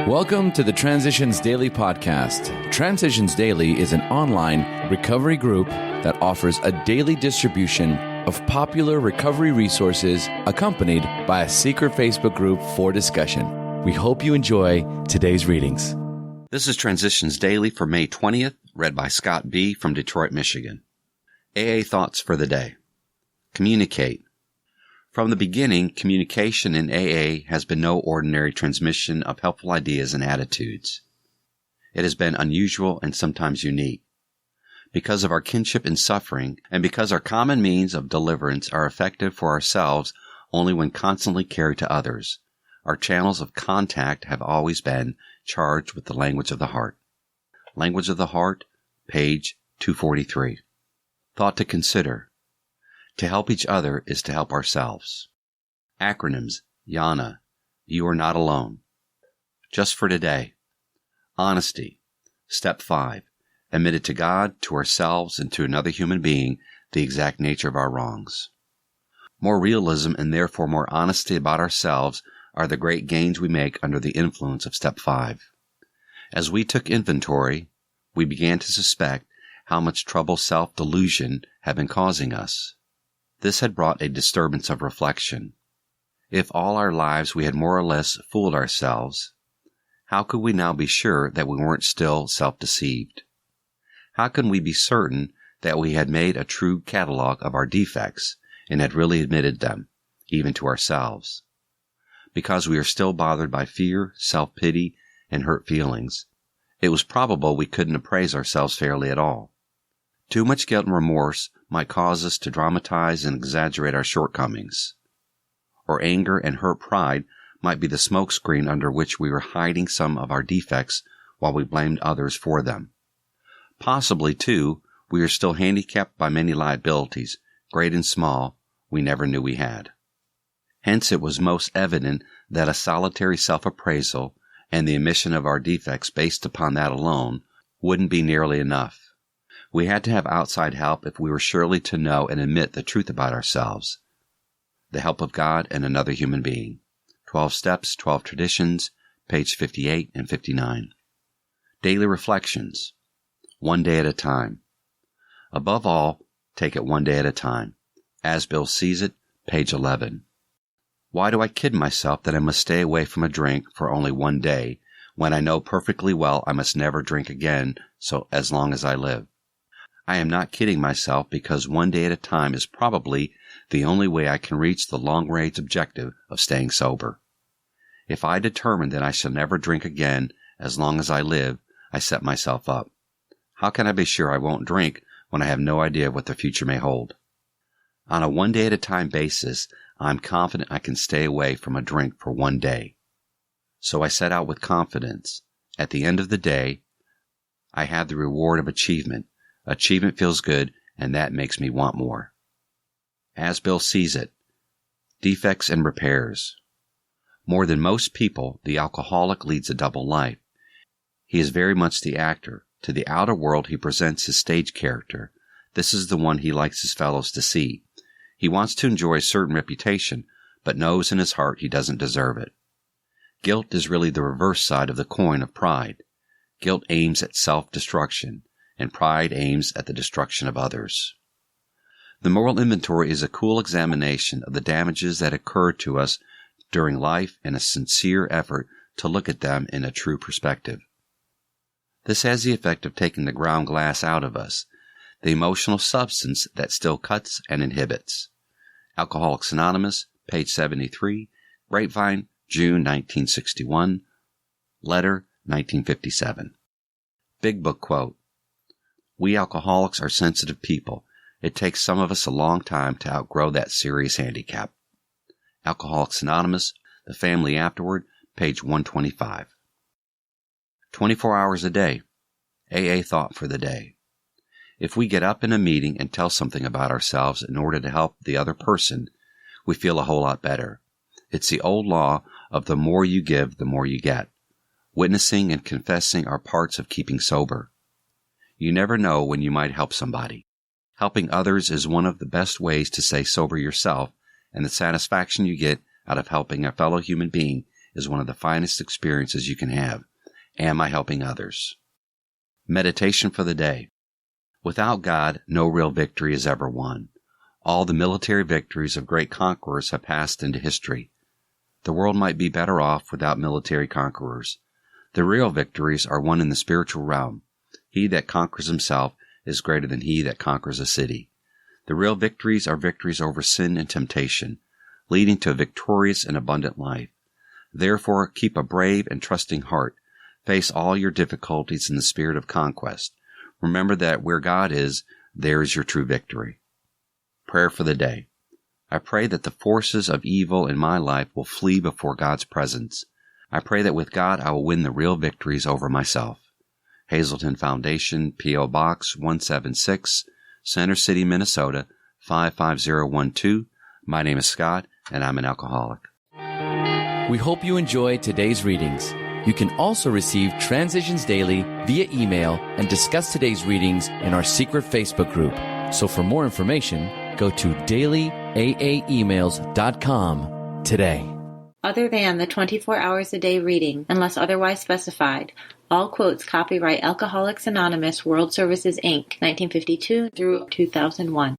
Welcome to the Transitions Daily podcast. Transitions Daily is an online recovery group that offers a daily distribution of popular recovery resources accompanied by a secret Facebook group for discussion. We hope you enjoy today's readings. This is Transitions Daily for May 20th, read by Scott B. from Detroit, Michigan. AA thoughts for the day. Communicate. From the beginning, communication in AA has been no ordinary transmission of helpful ideas and attitudes. It has been unusual and sometimes unique. Because of our kinship in suffering, and because our common means of deliverance are effective for ourselves only when constantly carried to others, our channels of contact have always been charged with the language of the heart. Language of the Heart, page 243. Thought to consider. To help each other is to help ourselves. Acronyms: YANA, you are not alone. Just for today. Honesty. Step 5. Admit it to God, to ourselves, and to another human being the exact nature of our wrongs. More realism and therefore more honesty about ourselves are the great gains we make under the influence of Step 5. As we took inventory, we began to suspect how much trouble self-delusion had been causing us. This had brought a disturbance of reflection. If all our lives we had more or less fooled ourselves, how could we now be sure that we weren't still self-deceived? How can we be certain that we had made a true catalog of our defects and had really admitted them, even to ourselves? Because we are still bothered by fear, self-pity, and hurt feelings, it was probable we couldn't appraise ourselves fairly at all. Too much guilt and remorse might cause us to dramatize and exaggerate our shortcomings. Or anger and hurt pride might be the smokescreen under which we were hiding some of our defects while we blamed others for them. Possibly, too, we are still handicapped by many liabilities, great and small, we never knew we had. Hence it was most evident that a solitary self-appraisal and the admission of our defects based upon that alone wouldn't be nearly enough. We had to have outside help if we were surely to know and admit the truth about ourselves. The help of God and another human being. 12 Steps, 12 Traditions, page 58 and 59. Daily Reflections. One day at a time. Above all, take it one day at a time. As Bill sees it, page 11. Why do I kid myself that I must stay away from a drink for only one day, when I know perfectly well I must never drink again so as long as I live? I am not kidding myself because one day at a time is probably the only way I can reach the long-range objective of staying sober. If I determine that I shall never drink again as long as I live, I set myself up. How can I be sure I won't drink when I have no idea what the future may hold? On a one-day-at-a-time basis, I'm confident I can stay away from a drink for one day. So I set out with confidence. At the end of the day, I have the reward of achievement. Achievement feels good, and that makes me want more. As Bill sees it, defects and repairs. More than most people, the alcoholic leads a double life. He is very much the actor. To the outer world, he presents his stage character. This is the one he likes his fellows to see. He wants to enjoy a certain reputation, but knows in his heart he doesn't deserve it. Guilt is really the reverse side of the coin of pride. Guilt aims at self-destruction, and pride aims at the destruction of others. The moral inventory is a cool examination of the damages that occurred to us during life and a sincere effort to look at them in a true perspective. This has the effect of taking the ground glass out of us, the emotional substance that still cuts and inhibits. Alcoholics Anonymous, page 73, Grapevine, June 1961, Letter 1957. Big Book quote. We alcoholics are sensitive people. It takes some of us a long time to outgrow that serious handicap. Alcoholics Anonymous, The Family Afterward, page 125. 24 hours a day. AA thought for the day. If we get up in a meeting and tell something about ourselves in order to help the other person, we feel a whole lot better. It's the old law of the more you give, the more you get. Witnessing and confessing are parts of keeping sober. You never know when you might help somebody. Helping others is one of the best ways to stay sober yourself, and the satisfaction you get out of helping a fellow human being is one of the finest experiences you can have. Am I helping others? Meditation for the day. Without God, no real victory is ever won. All the military victories of great conquerors have passed into history. The world might be better off without military conquerors. The real victories are won in the spiritual realm. He that conquers himself is greater than he that conquers a city. The real victories are victories over sin and temptation, leading to a victorious and abundant life. Therefore, keep a brave and trusting heart. Face all your difficulties in the spirit of conquest. Remember that where God is, there is your true victory. Prayer for the day. I pray that the forces of evil in my life will flee before God's presence. I pray that with God I will win the real victories over myself. Hazelton Foundation, P.O. Box 176, Center City, Minnesota 55012. My name is Scott, and I'm an alcoholic. We hope you enjoyed today's readings. You can also receive Transitions Daily via email and discuss today's readings in our secret Facebook group. So for more information, go to dailyaaemails.com today. Other than the 24 hours a day reading, unless otherwise specified, all quotes copyright Alcoholics Anonymous World Services, Inc., 1952 through 2001.